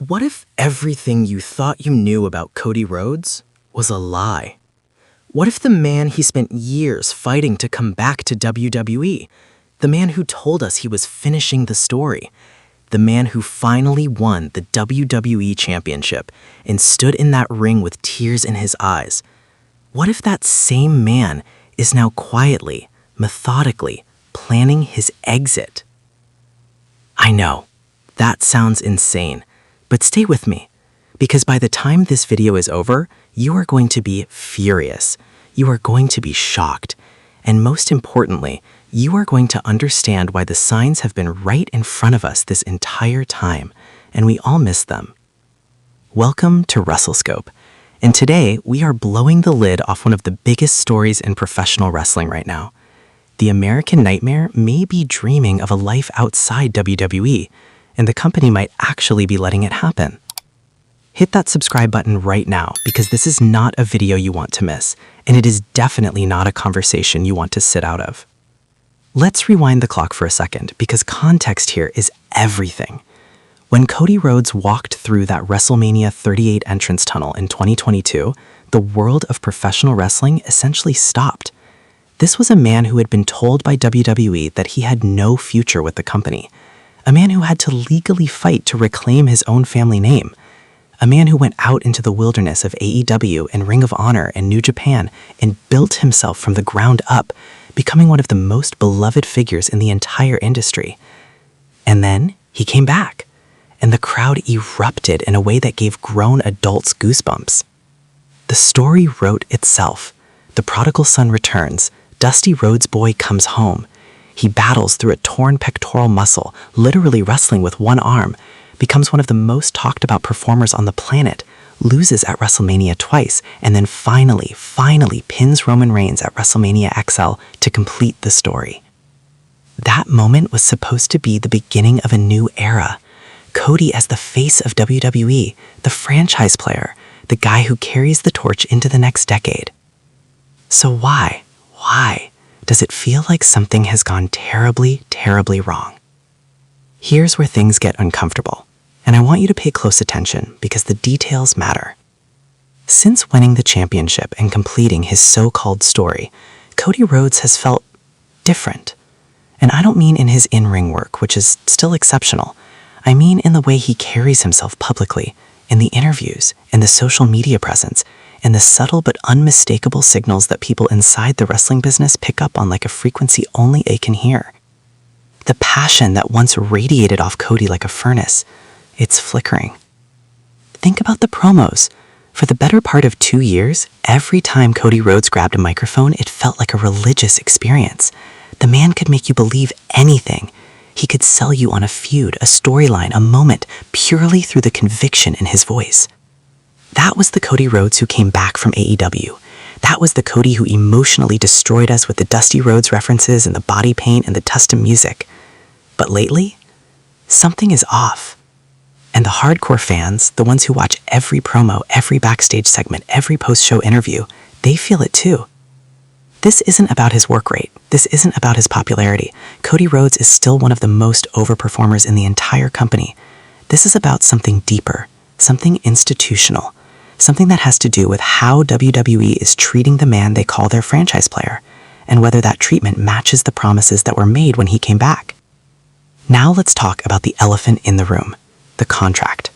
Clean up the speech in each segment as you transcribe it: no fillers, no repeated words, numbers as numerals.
What if everything you thought you knew about Cody Rhodes was a lie? What if the man he spent years fighting to come back to WWE, the man who told us he was finishing the story, the man who finally won the WWE Championship and stood in that ring with tears in his eyes, what if that same man is now quietly, methodically planning his exit? I know, that sounds insane, but stay with me, because by the time this video is over, you are going to be furious, you are going to be shocked, and most importantly, you are going to understand why the signs have been right in front of us this entire time, and we all missed them. Welcome to WrestleScope, and today we are blowing the lid off one of the biggest stories in professional wrestling right now. The American Nightmare may be dreaming of a life outside WWE, and the company might actually be letting it happen. Hit that subscribe button right now because this is not a video you want to miss, and it is definitely not a conversation you want to sit out of. Let's rewind the clock for a second because context here is everything. When Cody Rhodes walked through that WrestleMania 38 entrance tunnel in 2022, the world of professional wrestling essentially stopped. This was a man who had been told by WWE that he had no future with the company, a man who had to legally fight to reclaim his own family name, a man who went out into the wilderness of AEW and Ring of Honor and New Japan and built himself from the ground up, becoming one of the most beloved figures in the entire industry. And then he came back, and the crowd erupted in a way that gave grown adults goosebumps. The story wrote itself. The prodigal son returns. Dusty Rhodes boy comes home. He battles through a torn pectoral muscle, literally wrestling with one arm, becomes one of the most talked about performers on the planet, loses at WrestleMania twice, and then finally pins Roman Reigns at WrestleMania XL to complete the story. That moment was supposed to be the beginning of a new era. Cody as the face of WWE, the franchise player, the guy who carries the torch into the next decade. So why does it feel like something has gone terribly wrong? Here's where things get uncomfortable, and I want you to pay close attention because the details matter. Since winning the championship and completing his so-called story, Cody Rhodes has felt different. And I don't mean in his in-ring work, which is still exceptional. I mean in the way he carries himself publicly, in the interviews, in the social media presence, in the subtle but unmistakable signals that people inside the wrestling business pick up on like a frequency only they can hear. The passion that once radiated off Cody like a furnace, it's flickering. Think about the promos. For the better part of 2 years, every time Cody Rhodes grabbed a microphone, it felt like a religious experience. The man could make you believe anything. He could sell you on a feud, a storyline, a moment, purely through the conviction in his voice. That was the Cody Rhodes who came back from AEW. That was the Cody who emotionally destroyed us with the Dusty Rhodes references and the body paint and the custom music. But lately, something is off. And the hardcore fans, the ones who watch every promo, every backstage segment, every post-show interview, they feel it too. This isn't about his work rate. This isn't about his popularity. Cody Rhodes is still one of the most overperformers in the entire company. This is about something deeper, something institutional, something that has to do with how WWE is treating the man they call their franchise player, and whether that treatment matches the promises that were made when he came back. Now let's talk about the elephant in the room, the contract.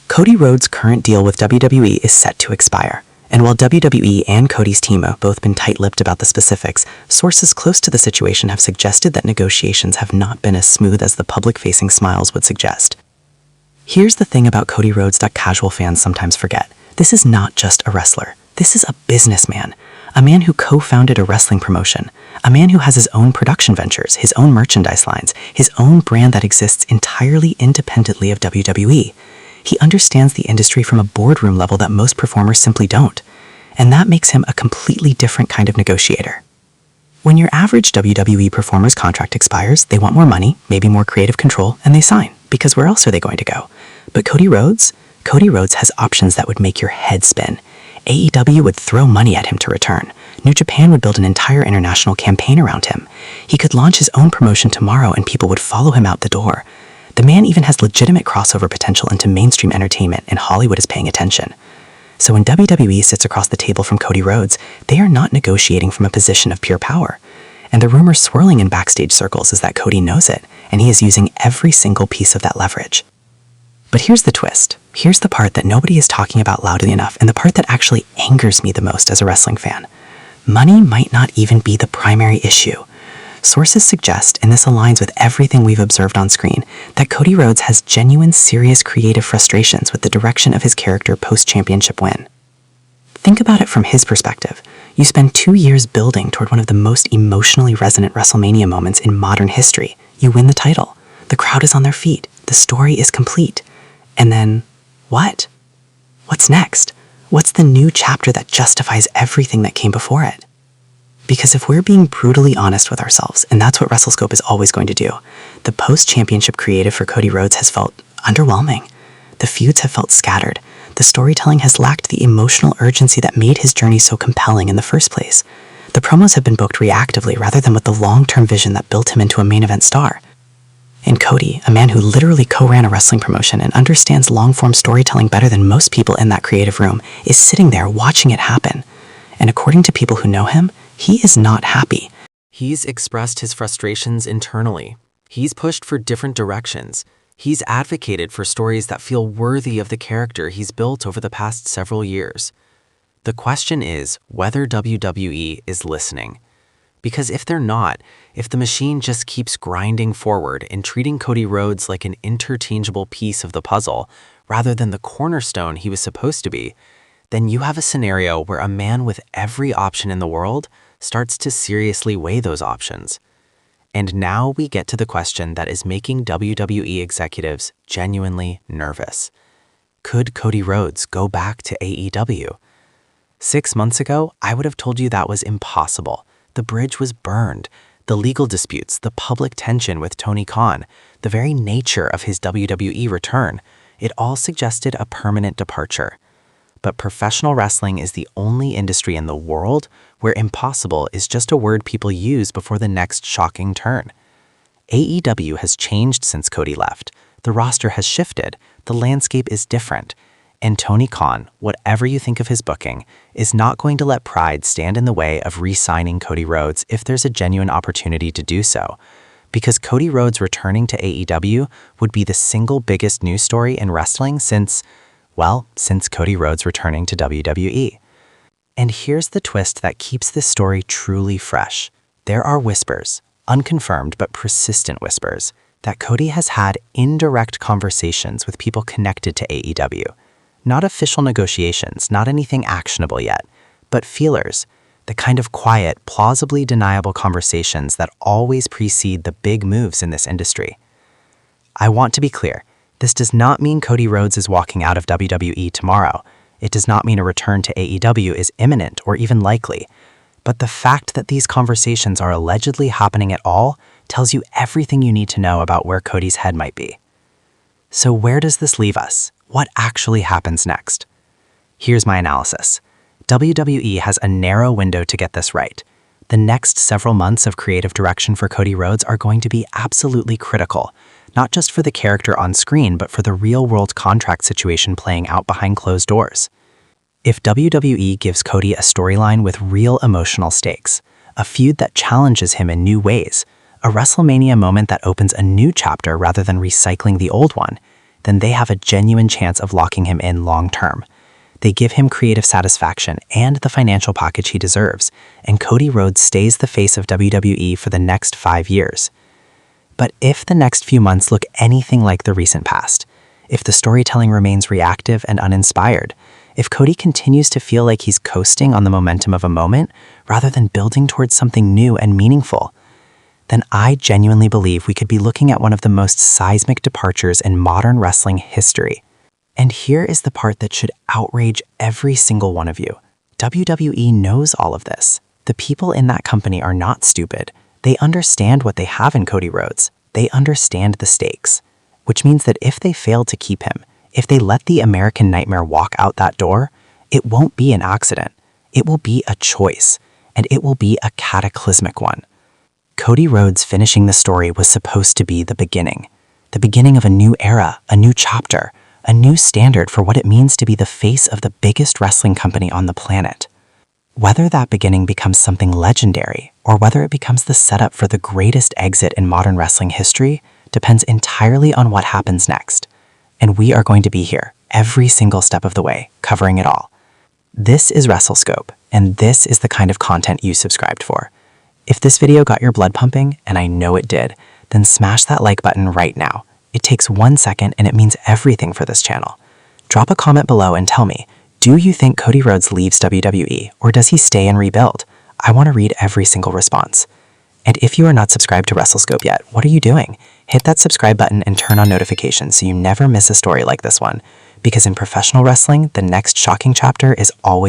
Cody Rhodes' current deal with WWE is set to expire, and while WWE and Cody's team have both been tight-lipped about the specifics, sources close to the situation have suggested that negotiations have not been as smooth as the public-facing smiles would suggest. Here's the thing about Cody Rhodes that casual fans sometimes forget. This is not just a wrestler. This is a businessman, a man who co-founded a wrestling promotion, a man who has his own production ventures, his own merchandise lines, his own brand that exists entirely independently of WWE. He understands the industry from a boardroom level that most performers simply don't, and that makes him a completely different kind of negotiator. When your average WWE performer's contract expires, they want more money, maybe more creative control, and they sign, because where else are they going to go? But Cody Rhodes has options that would make your head spin. AEW would throw money at him to return. New Japan would build an entire international campaign around him. He could launch his own promotion tomorrow and people would follow him out the door. The man even has legitimate crossover potential into mainstream entertainment, and Hollywood is paying attention. So when WWE sits across the table from Cody Rhodes, they are not negotiating from a position of pure power. And the rumor swirling in backstage circles is that Cody knows it, and he is using every single piece of that leverage. But here's the twist. Here's the part that nobody is talking about loudly enough, and the part that actually angers me the most as a wrestling fan. Money might not even be the primary issue. Sources suggest, and this aligns with everything we've observed on screen, that Cody Rhodes has genuine, serious creative frustrations with the direction of his character post-championship win. Think about it from his perspective. You spend 2 years building toward one of the most emotionally resonant WrestleMania moments in modern history. You win the title. The crowd is on their feet. The story is complete. And then, what? What's next? What's the new chapter that justifies everything that came before it? Because if we're being brutally honest with ourselves, and that's what WrestleScope is always going to do, the post-championship creative for Cody Rhodes has felt underwhelming. The feuds have felt scattered. The storytelling has lacked the emotional urgency that made his journey so compelling in the first place. The promos have been booked reactively rather than with the long-term vision that built him into a main event star. And Cody, a man who literally co-ran a wrestling promotion and understands long-form storytelling better than most people in that creative room, is sitting there watching it happen. And according to people who know him, he is not happy. He's expressed his frustrations internally. He's pushed for different directions. He's advocated for stories that feel worthy of the character he's built over the past several years. The question is whether WWE is listening. Because if they're not, if the machine just keeps grinding forward and treating Cody Rhodes like an interchangeable piece of the puzzle rather than the cornerstone he was supposed to be, then you have a scenario where a man with every option in the world starts to seriously weigh those options. And now we get to the question that is making WWE executives genuinely nervous. Could Cody Rhodes go back to AEW? 6 months ago, I would have told you that was impossible. The bridge was burned. The legal disputes, the public tension with Tony Khan, the very nature of his WWE return, it all suggested a permanent departure. But professional wrestling is the only industry in the world where impossible is just a word people use before the next shocking turn. AEW has changed since Cody left. The roster has shifted. The landscape is different. And Tony Khan, whatever you think of his booking, is not going to let pride stand in the way of re-signing Cody Rhodes if there's a genuine opportunity to do so. Because Cody Rhodes returning to AEW would be the single biggest news story in wrestling since Cody Rhodes returning to WWE. And here's the twist that keeps this story truly fresh. There are whispers, unconfirmed but persistent whispers, that Cody has had indirect conversations with people connected to AEW. Not official negotiations, not anything actionable yet, but feelers, the kind of quiet, plausibly deniable conversations that always precede the big moves in this industry. I want to be clear. This does not mean Cody Rhodes is walking out of WWE tomorrow. It does not mean a return to AEW is imminent or even likely. But the fact that these conversations are allegedly happening at all tells you everything you need to know about where Cody's head might be. So where does this leave us? What actually happens next? Here's my analysis. WWE has a narrow window to get this right. The next several months of creative direction for Cody Rhodes are going to be absolutely critical. Not just for the character on screen, but for the real-world contract situation playing out behind closed doors. If WWE gives Cody a storyline with real emotional stakes, a feud that challenges him in new ways, a WrestleMania moment that opens a new chapter rather than recycling the old one, then they have a genuine chance of locking him in long-term. They give him creative satisfaction and the financial package he deserves, and Cody Rhodes stays the face of WWE for the next 5 years. But if the next few months look anything like the recent past, if the storytelling remains reactive and uninspired, if Cody continues to feel like he's coasting on the momentum of a moment rather than building towards something new and meaningful, then I genuinely believe we could be looking at one of the most seismic departures in modern wrestling history. And here is the part that should outrage every single one of you. WWE knows all of this. The people in that company are not stupid. They understand what they have in Cody Rhodes. They understand the stakes. Which means that if they fail to keep him, if they let the American Nightmare walk out that door, it won't be an accident. It will be a choice, and it will be a cataclysmic one. Cody Rhodes finishing the story was supposed to be the beginning. the beginning of a new era, a new chapter, a new standard for what it means to be the face of the biggest wrestling company on the planet. Whether that beginning becomes something legendary or whether it becomes the setup for the greatest exit in modern wrestling history depends entirely on what happens next. And we are going to be here every single step of the way, covering it all. This is WrestleScope, and this is the kind of content you subscribed for. If this video got your blood pumping, and I know it did, then smash that like button right now. It takes 1 second and it means everything for this channel. Drop a comment below and tell me, do you think Cody Rhodes leaves WWE or does he stay and rebuild? I want to read every single response. And if you are not subscribed to WrestleScope yet, what are you doing? Hit that subscribe button and turn on notifications so you never miss a story like this one. Because in professional wrestling, the next shocking chapter is always